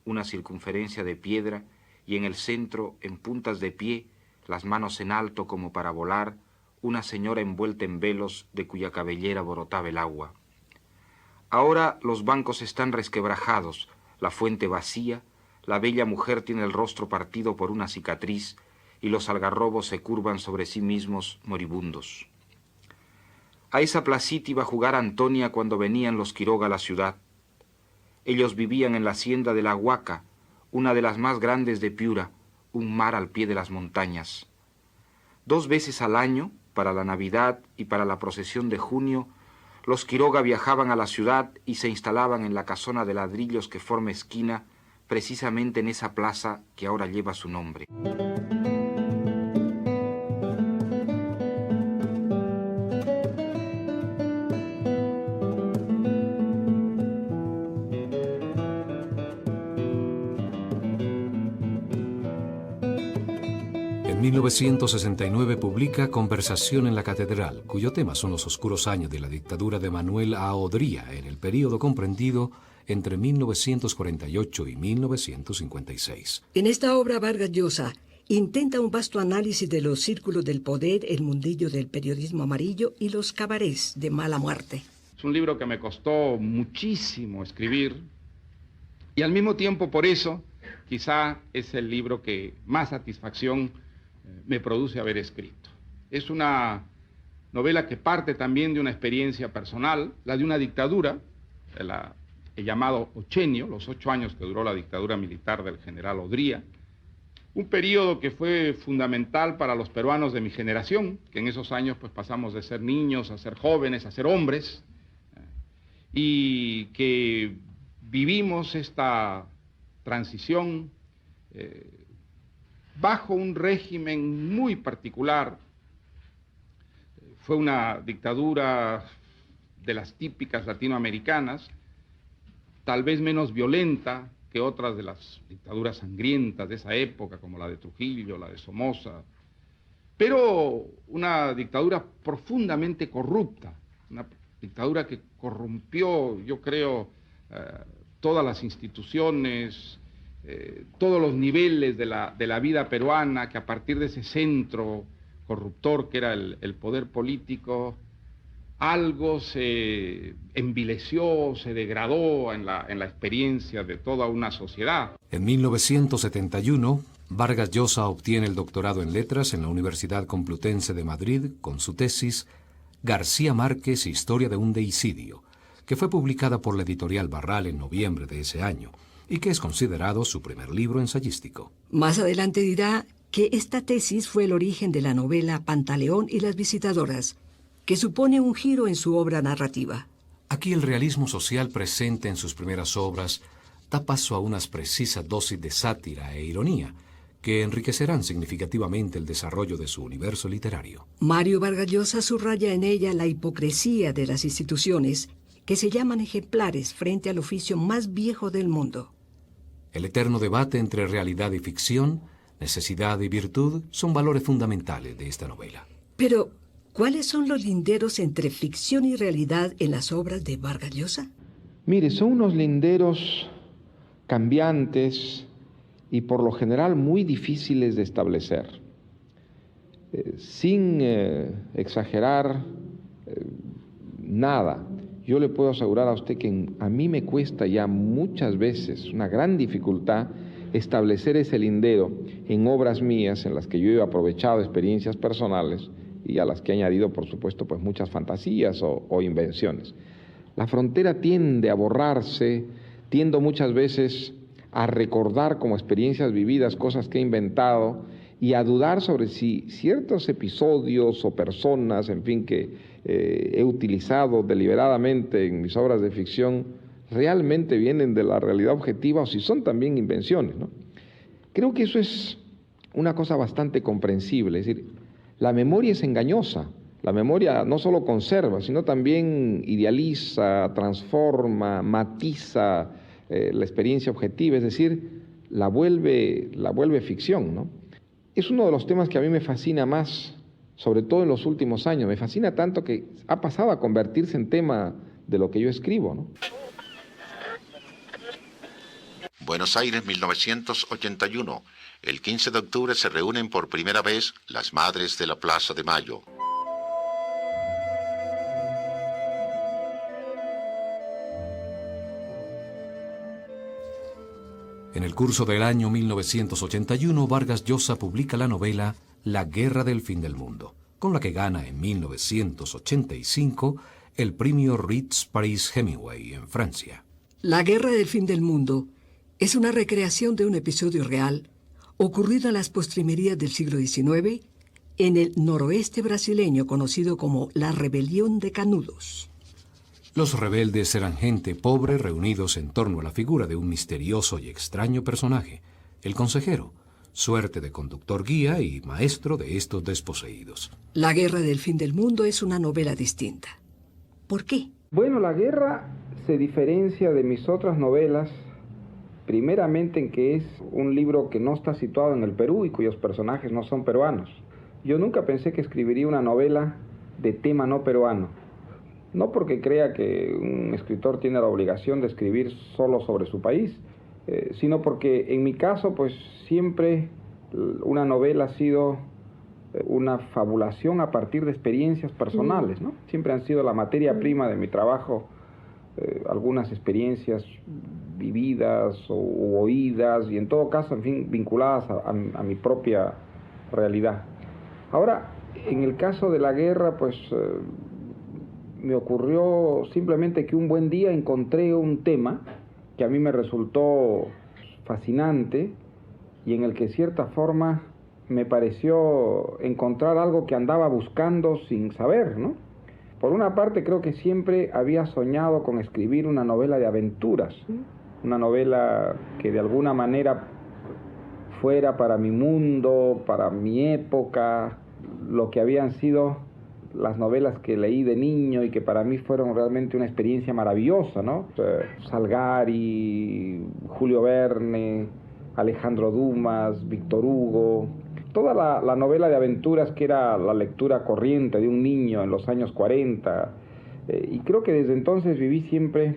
una circunferencia de piedra, y en el centro, en puntas de pie, las manos en alto como para volar, una señora envuelta en velos de cuya cabellera brotaba el agua. Ahora los bancos están resquebrajados, la fuente vacía, la bella mujer tiene el rostro partido por una cicatriz y los algarrobos se curvan sobre sí mismos moribundos. A esa placita iba a jugar Antonia cuando venían los Quiroga a la ciudad. Ellos vivían en la hacienda de la Huaca, una de las más grandes de Piura, un mar al pie de las montañas. 2 veces al año, para la Navidad y para la procesión de junio, los Quiroga viajaban a la ciudad y se instalaban en la casona de ladrillos que forma esquina, precisamente en esa plaza que ahora lleva su nombre. En 1969 publica Conversación en la Catedral, cuyo tema son los oscuros años de la dictadura de Manuel A. Odría, en el período comprendido entre 1948 y 1956. En esta obra, Vargas Llosa intenta un vasto análisis de los círculos del poder, el mundillo del periodismo amarillo y los cabarets de mala muerte. Es un libro que me costó muchísimo escribir y al mismo tiempo por eso quizá es el libro que más satisfacción me produce haber escrito. Es una novela que parte también de una experiencia personal, la de una dictadura, el llamado Ochenio, los 8 años que duró la dictadura militar del general Odría, un periodo que fue fundamental para los peruanos de mi generación, que en esos años pues pasamos de ser niños a ser jóvenes, a ser hombres, y que vivimos esta transición bajo un régimen muy particular. Fue una dictadura de las típicas latinoamericanas, tal vez menos violenta que otras de las dictaduras sangrientas de esa época, como la de Trujillo, la de Somoza, pero una dictadura profundamente corrupta, una dictadura que corrompió, yo creo, todas las instituciones, todos los niveles de la vida peruana, que a partir de ese centro corruptor que era el poder político, algo se envileció, se degradó en la experiencia de toda una sociedad. En 1971, Vargas Llosa obtiene el doctorado en Letras en la Universidad Complutense de Madrid con su tesis García Márquez, Historia de un deicidio, que fue publicada por la editorial Barral en noviembre de ese año y que es considerado su primer libro ensayístico. Más adelante dirá que esta tesis fue el origen de la novela Pantaleón y las visitadoras, que supone un giro en su obra narrativa. Aquí el realismo social presente en sus primeras obras da paso a unas precisas dosis de sátira e ironía que enriquecerán significativamente el desarrollo de su universo literario. Mario Vargas Llosa subraya en ella la hipocresía de las instituciones que se llaman ejemplares frente al oficio más viejo del mundo. El eterno debate entre realidad y ficción, necesidad y virtud son valores fundamentales de esta novela. Pero, ¿cuáles son los linderos entre ficción y realidad en las obras de Vargas Llosa? Mire, son unos linderos cambiantes y por lo general muy difíciles de establecer. Sin exagerar nada, yo le puedo asegurar a usted que a mí me cuesta ya muchas veces, una gran dificultad, establecer ese lindero en obras mías en las que yo he aprovechado experiencias personales y a las que he añadido, por supuesto, pues muchas fantasías o invenciones. La frontera tiende a borrarse, tiendo muchas veces a recordar como experiencias vividas cosas que he inventado y a dudar sobre si ciertos episodios o personas, en fin, que he utilizado deliberadamente en mis obras de ficción, realmente vienen de la realidad objetiva o si son también invenciones, ¿no? Creo que eso es una cosa bastante comprensible, es decir, la memoria es engañosa, la memoria no solo conserva, sino también idealiza, transforma, matiza la experiencia objetiva, es decir, la vuelve ficción, ¿no? Es uno de los temas que a mí me fascina más, sobre todo en los últimos años, me fascina tanto que ha pasado a convertirse en tema de lo que yo escribo, ¿no? Buenos Aires, 1981. El 15 de octubre se reúnen por primera vez las madres de la Plaza de Mayo. En el curso del año 1981, Vargas Llosa publica la novela La Guerra del Fin del Mundo, con la que gana en 1985 el premio Ritz Paris Hemingway en Francia. La Guerra del Fin del Mundo es una recreación de un episodio real ocurrido en las postrimerías del siglo XIX en el noroeste brasileño conocido como la Rebelión de Canudos. Los rebeldes eran gente pobre reunidos en torno a la figura de un misterioso y extraño personaje, el consejero, suerte de conductor guía y maestro de estos desposeídos. La Guerra del Fin del Mundo es una novela distinta. ¿Por qué? Bueno, La Guerra se diferencia de mis otras novelas, primeramente en que es un libro que no está situado en el Perú y cuyos personajes no son peruanos. Yo nunca pensé que escribiría una novela de tema no peruano. No porque crea que un escritor tiene la obligación de escribir solo sobre su país, sino porque en mi caso, pues siempre una novela ha sido una fabulación a partir de experiencias personales, ¿no? Siempre han sido la materia prima de mi trabajo, algunas experiencias vividas o oídas y en todo caso, en fin, vinculadas a mi propia realidad. Ahora, en el caso de La Guerra, pues me ocurrió simplemente que un buen día encontré un tema que a mí me resultó fascinante y en el que de cierta forma me pareció encontrar algo que andaba buscando sin saber, ¿no? Por una parte creo que siempre había soñado con escribir una novela de aventuras, una novela que de alguna manera fuera para mi mundo, para mi época, lo que habían sido las novelas que leí de niño y que para mí fueron realmente una experiencia maravillosa, ¿no? Salgari, Julio Verne, Alejandro Dumas, Víctor Hugo, toda la novela de aventuras que era la lectura corriente de un niño en los años 40. Y creo que desde entonces viví siempre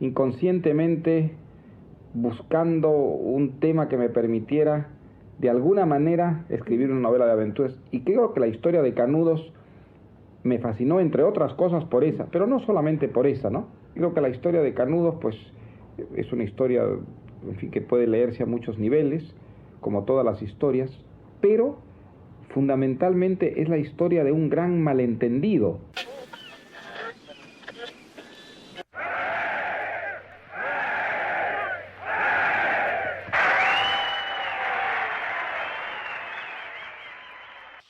inconscientemente buscando un tema que me permitiera de alguna manera escribir una novela de aventuras. Y creo que la historia de Canudos me fascinó, entre otras cosas, por esa, pero no solamente por esa, ¿no? Creo que la historia de Canudos, pues, es una historia, en fin, que puede leerse a muchos niveles, como todas las historias, pero fundamentalmente es la historia de un gran malentendido.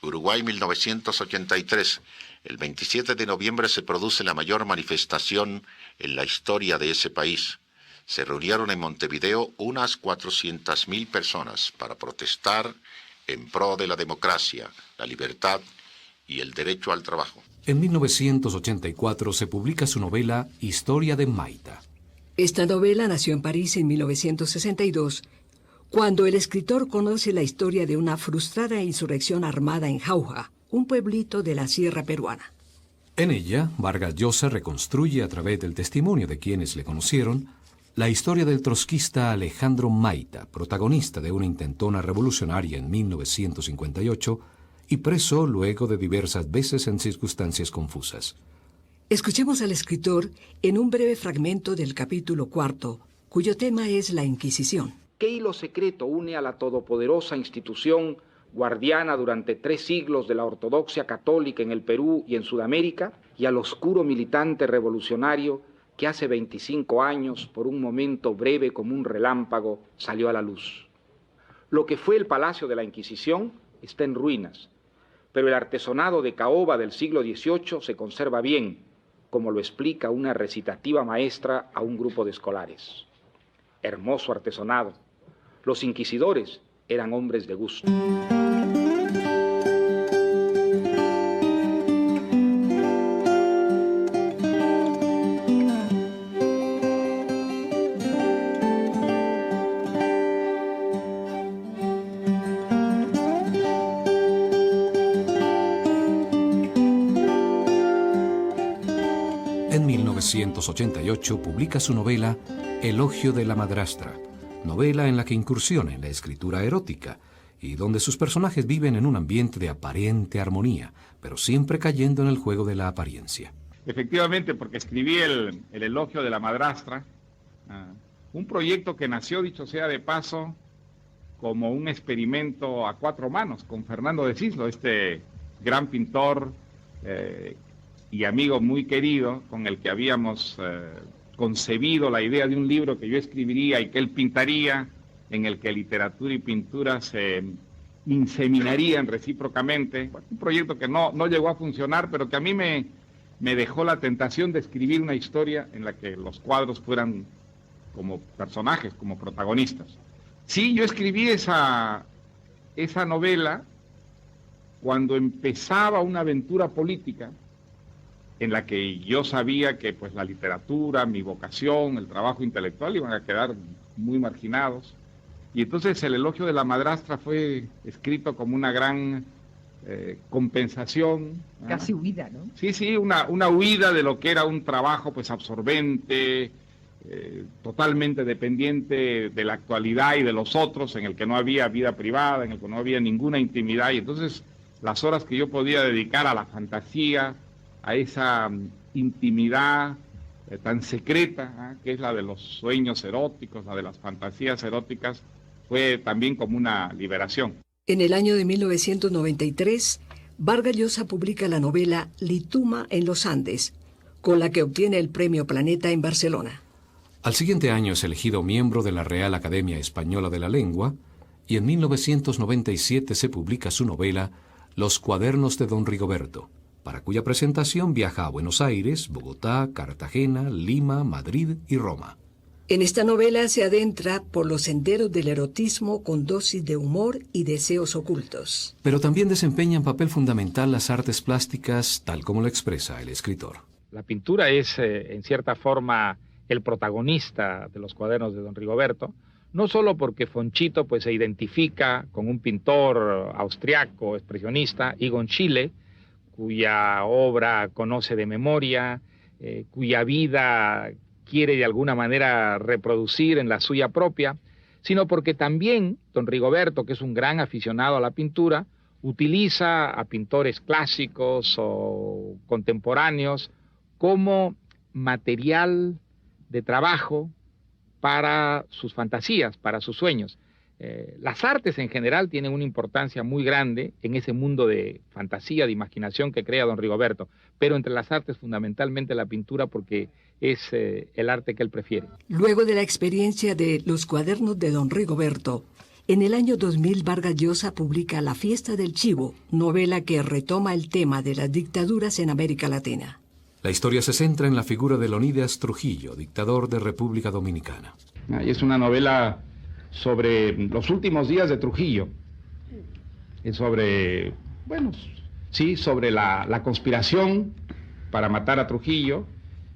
Uruguay 1983. El 27 de noviembre se produce la mayor manifestación en la historia de ese país. Se reunieron en Montevideo unas 400.000 personas para protestar en pro de la democracia, la libertad y el derecho al trabajo. En 1984 se publica su novela Historia de Maita. Esta novela nació en París en 1962, cuando el escritor conoce la historia de una frustrada insurrección armada en Jauja, un pueblito de la sierra peruana. En ella, Vargas Llosa reconstruye a través del testimonio de quienes le conocieron la historia del trotskista Alejandro Maita, protagonista de una intentona revolucionaria en 1958 y preso luego de diversas veces en circunstancias confusas. Escuchemos al escritor en un breve fragmento del capítulo 4, cuyo tema es la Inquisición. ¿Qué hilo secreto une a la todopoderosa institución guardiana durante 3 siglos de la ortodoxia católica en el Perú y en Sudamérica y al oscuro militante revolucionario que hace 25 años, por un momento breve como un relámpago, salió a la luz? Lo que fue el Palacio de la Inquisición está en ruinas, pero el artesonado de caoba del siglo XVIII se conserva bien, como lo explica una recitativa maestra a un grupo de escolares. Hermoso artesonado. Los inquisidores eran hombres de gusto. En 1988 publica su novela Elogio de la madrastra, novela en la que incursiona en la escritura erótica y donde sus personajes viven en un ambiente de aparente armonía, pero siempre cayendo en el juego de la apariencia. Efectivamente, porque escribí el elogio de la madrastra Un proyecto que nació, dicho sea de paso, como un experimento a 4 manos con Fernando de Cislo, este gran pintor y amigo muy querido, con el que habíamos concebido la idea de un libro que yo escribiría y que él pintaría, en el que literatura y pintura se inseminarían recíprocamente. Bueno, un proyecto que no llegó a funcionar, pero que a mí me dejó la tentación de escribir una historia en la que los cuadros fueran como personajes, como protagonistas. Sí, yo escribí esa novela cuando empezaba una aventura política en la que yo sabía que pues la literatura, mi vocación, el trabajo intelectual iban a quedar muy marginados. Y entonces El elogio de la madrastra fue escrito como una gran compensación. Casi huida, ¿no? Sí, una huida de lo que era un trabajo pues absorbente, totalmente dependiente de la actualidad y de los otros, en el que no había vida privada, en el que no había ninguna intimidad. Y entonces las horas que yo podía dedicar a la fantasía, a esa intimidad tan secreta, que es la de los sueños eróticos, la de las fantasías eróticas, fue también como una liberación. En el año de 1993, Vargas Llosa publica la novela Lituma en los Andes, con la que obtiene el Premio Planeta en Barcelona. Al siguiente año es elegido miembro de la Real Academia Española de la Lengua y en 1997 se publica su novela Los cuadernos de don Rigoberto, para cuya presentación viaja a Buenos Aires, Bogotá, Cartagena, Lima, Madrid y Roma. En esta novela se adentra por los senderos del erotismo con dosis de humor y deseos ocultos. Pero también desempeñan papel fundamental las artes plásticas, tal como lo expresa el escritor. La pintura es, en cierta forma, el protagonista de los cuadernos de don Rigoberto, no solo porque Fonchito pues, se identifica con un pintor austriaco, expresionista, Egon Schiele, cuya obra conoce de memoria, cuya vida quiere de alguna manera reproducir en la suya propia, sino porque también don Rigoberto, que es un gran aficionado a la pintura, utiliza a pintores clásicos o contemporáneos como material de trabajo para sus fantasías, para sus sueños. Las artes en general tienen una importancia muy grande en ese mundo de fantasía, de imaginación que crea don Rigoberto, pero entre las artes fundamentalmente la pintura porque es el arte que él prefiere. Luego de la experiencia de Los cuadernos de don Rigoberto, en el año 2000 Vargas Llosa publica La fiesta del chivo, novela que retoma el tema de las dictaduras en América Latina. La historia se centra en la figura de Leónidas Trujillo, dictador de República Dominicana. Es una novela sobre los últimos días de Trujillo. Es sobre, sobre la conspiración para matar a Trujillo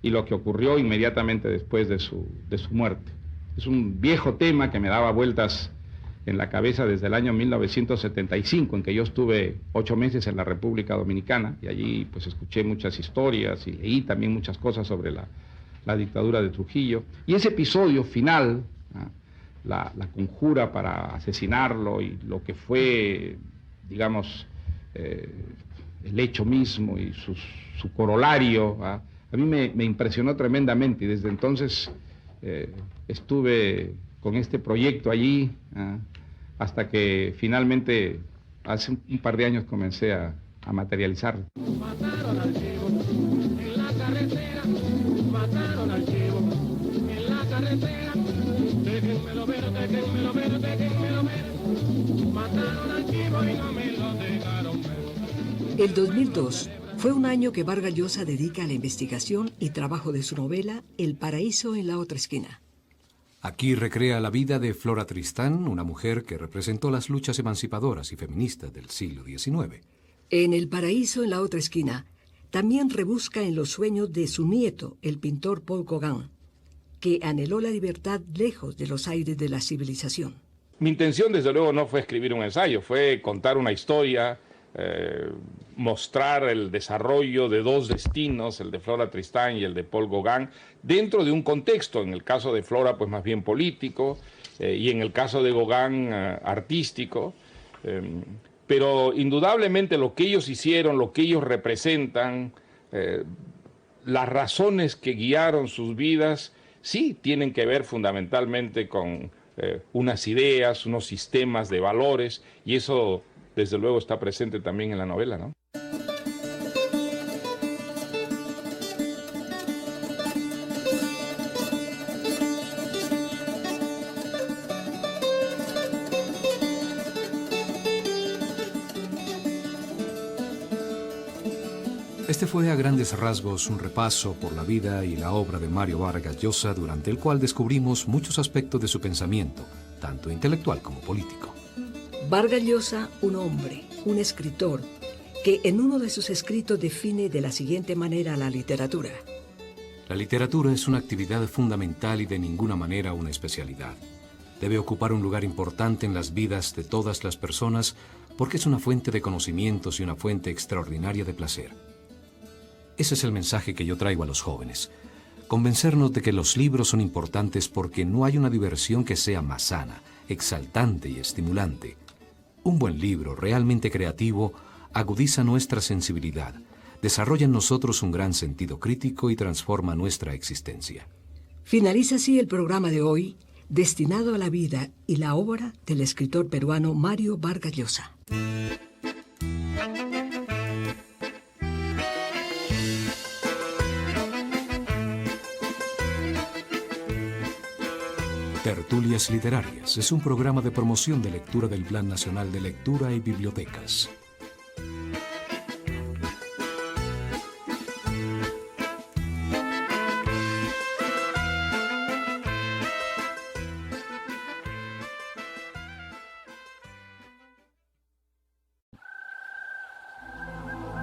y lo que ocurrió inmediatamente después de su muerte. Es un viejo tema que me daba vueltas en la cabeza desde el año 1975, en que yo estuve 8 meses en la República Dominicana, y allí pues escuché muchas historias y leí también muchas cosas sobre la dictadura de Trujillo. Y ese episodio final, la conjura para asesinarlo y lo que fue, digamos, el hecho mismo y su corolario, a mí me impresionó tremendamente, y desde entonces estuve con este proyecto allí, hasta que finalmente hace un par de años comencé a materializarlo. Mataron al chivo en la carretera, mataron al chivo en la carretera, déjenmelo ver, déjenmelo ver, déjenmelo ver, mataron al chivo y no me lo dejaron ver. El 2002 fue un año que Vargas Llosa dedica a la investigación y trabajo de su novela El paraíso en la otra esquina. Aquí recrea la vida de Flora Tristán, una mujer que representó las luchas emancipadoras y feministas del siglo XIX. En El paraíso en la otra esquina, también rebusca en los sueños de su nieto, el pintor Paul Gauguin, que anheló la libertad lejos de los aires de la civilización. Mi intención, desde luego, no fue escribir un ensayo, fue contar una historia, mostrar el desarrollo de 2 destinos, el de Flora Tristán y el de Paul Gauguin, dentro de un contexto, en el caso de Flora, pues más bien político, y en el caso de Gauguin, artístico, pero indudablemente lo que ellos hicieron, lo que ellos representan, las razones que guiaron sus vidas, sí tienen que ver fundamentalmente con unas ideas, unos sistemas de valores, y eso desde luego está presente también en la novela, ¿no? Este fue a grandes rasgos un repaso por la vida y la obra de Mario Vargas Llosa, durante el cual descubrimos muchos aspectos de su pensamiento, tanto intelectual como político. Vargas Llosa, un hombre, un escritor, que en uno de sus escritos define de la siguiente manera la literatura. La literatura es una actividad fundamental y de ninguna manera una especialidad. Debe ocupar un lugar importante en las vidas de todas las personas porque es una fuente de conocimientos y una fuente extraordinaria de placer. Ese es el mensaje que yo traigo a los jóvenes. Convencernos de que los libros son importantes porque no hay una diversión que sea más sana, exaltante y estimulante. Un buen libro, realmente creativo, agudiza nuestra sensibilidad, desarrolla en nosotros un gran sentido crítico y transforma nuestra existencia. Finaliza así el programa de hoy, destinado a la vida y la obra del escritor peruano Mario Vargas Llosa. Tertulias Literarias es un programa de promoción de lectura del Plan Nacional de Lectura y Bibliotecas.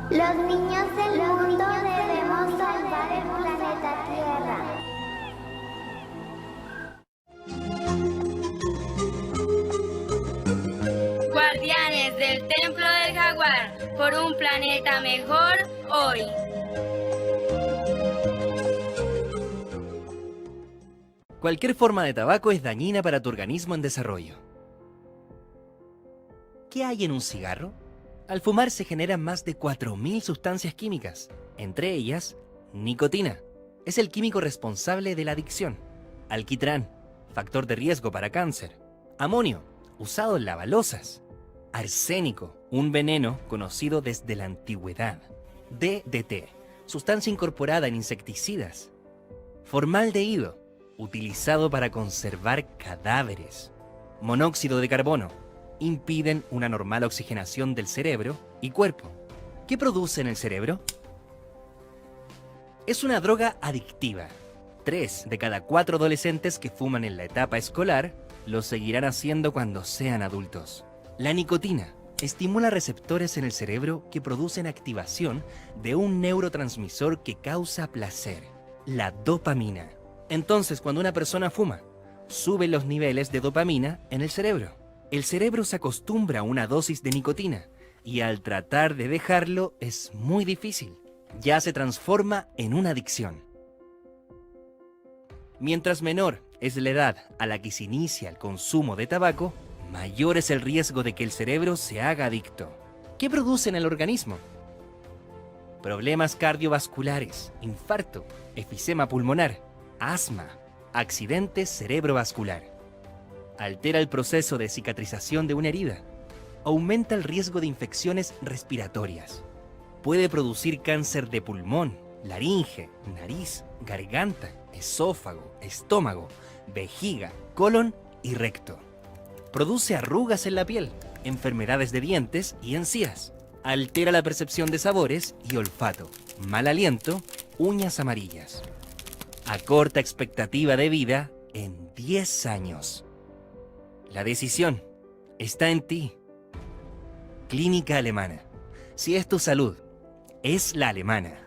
Los niños del mundo debemos salvar el planeta Tierra. Guardianes del Templo del Jaguar, por un planeta mejor hoy. Cualquier forma de tabaco es dañina para tu organismo en desarrollo. ¿Qué hay en un cigarro? Al fumar se generan más de 4.000 sustancias químicas, entre ellas nicotina. Es el químico responsable de la adicción. Alquitrán, factor de riesgo para cáncer. Amonio, usado en lavalosas. Arsénico, un veneno conocido desde la antigüedad. DDT, sustancia incorporada en insecticidas. Formaldehído, utilizado para conservar cadáveres. Monóxido de carbono, impiden una normal oxigenación del cerebro y cuerpo. ¿Qué produce en el cerebro? Es una droga adictiva. 3 de cada 4 adolescentes que fuman en la etapa escolar lo seguirán haciendo cuando sean adultos. La nicotina estimula receptores en el cerebro que producen activación de un neurotransmisor que causa placer, la dopamina. Entonces, cuando una persona fuma, suben los niveles de dopamina en el cerebro. El cerebro se acostumbra a una dosis de nicotina y al tratar de dejarlo es muy difícil. Ya se transforma en una adicción. Mientras menor es la edad a la que se inicia el consumo de tabaco, mayor es el riesgo de que el cerebro se haga adicto. ¿Qué produce en el organismo? Problemas cardiovasculares, infarto, efisema pulmonar, asma, accidente cerebrovascular. Altera el proceso de cicatrización de una herida. Aumenta el riesgo de infecciones respiratorias. Puede producir cáncer de pulmón, laringe, nariz, garganta, esófago, estómago, vejiga, colon y recto. Produce arrugas en la piel, enfermedades de dientes y encías. Altera la percepción de sabores y olfato, mal aliento, uñas amarillas. Acorta expectativa de vida en 10 años. La decisión está en ti. Clínica Alemana. Si es tu salud, es la alemana.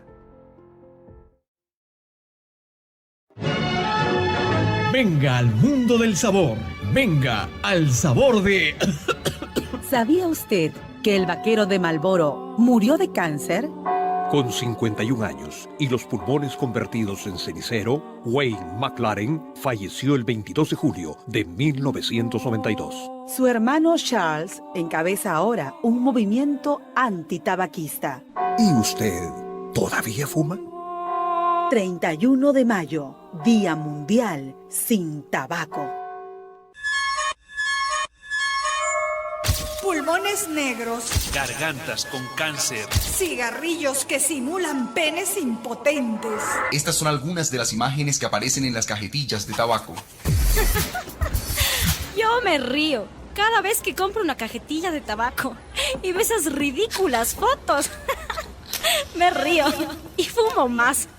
Venga al mundo del sabor. Venga al sabor de... ¿Sabía usted que el vaquero de Marlboro murió de cáncer? Con 51 años y los pulmones convertidos en cenicero, Wayne McLaren falleció el 22 de julio de 1992. Su hermano Charles encabeza ahora un movimiento antitabaquista. ¿Y usted todavía fuma? 31 de mayo, Día Mundial sin Tabaco. Pulmones negros, gargantas con cáncer, cigarrillos que simulan penes impotentes. Estas son algunas de las imágenes que aparecen en las cajetillas de tabaco. Yo me río cada vez que compro una cajetilla de tabaco y veo esas ridículas fotos. Me río y fumo más.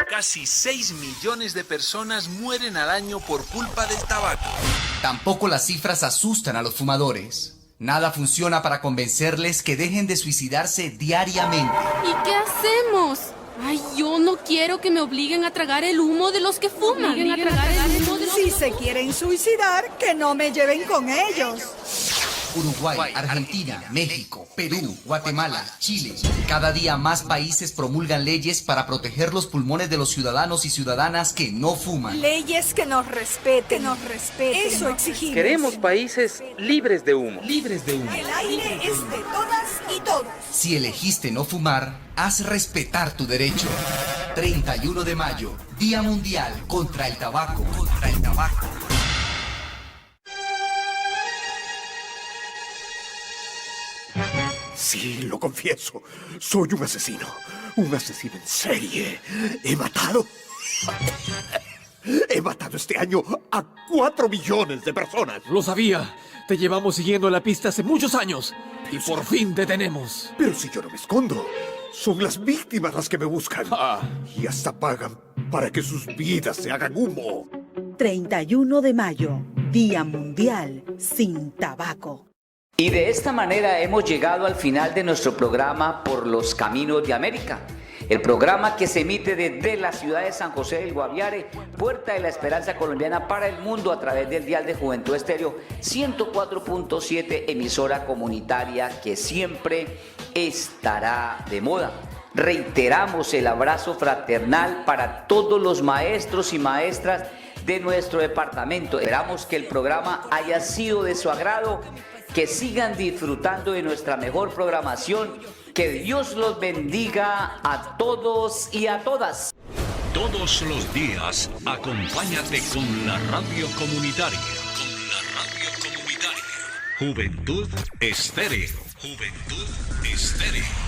Casi 6 millones de personas mueren al año por culpa del tabaco. Tampoco las cifras asustan a los fumadores. Nada funciona para convencerles que dejen de suicidarse diariamente. ¿Y qué hacemos? Ay, yo no quiero que me obliguen a tragar el humo de los que fuman. Si se quieren suicidar, que no me lleven con ellos. Uruguay, Argentina, México, Perú, Guatemala, Chile. Cada día más países promulgan leyes para proteger los pulmones de los ciudadanos y ciudadanas que no fuman. Leyes que nos respeten, Eso exigimos. Queremos países libres de humo. Libres de humo. El aire es de todas y todos. Si elegiste no fumar, haz respetar tu derecho. 31 de mayo, Día Mundial contra el Tabaco. Contra el tabaco. Sí, lo confieso. Soy un asesino. Un asesino en serie. He matado este año a 4 millones de personas. Lo sabía. Te llevamos siguiendo la pista hace muchos años. Y por fin te tenemos. Pero si yo no me escondo. Son las víctimas las que me buscan. Y hasta pagan para que sus vidas se hagan humo. 31 de mayo, Día Mundial sin Tabaco. Y de esta manera hemos llegado al final de nuestro programa Por los Caminos de América. El programa que se emite desde la ciudad de San José del Guaviare, puerta de la esperanza colombiana para el mundo a través del dial de Juventud Estéreo 104.7, emisora comunitaria que siempre estará de moda. Reiteramos el abrazo fraternal para todos los maestros y maestras de nuestro departamento. Esperamos que el programa haya sido de su agrado, que sigan disfrutando de nuestra mejor programación. Que Dios los bendiga a todos y a todas. Todos los días, acompáñate con la radio comunitaria. Juventud Estéreo. Juventud Estéreo.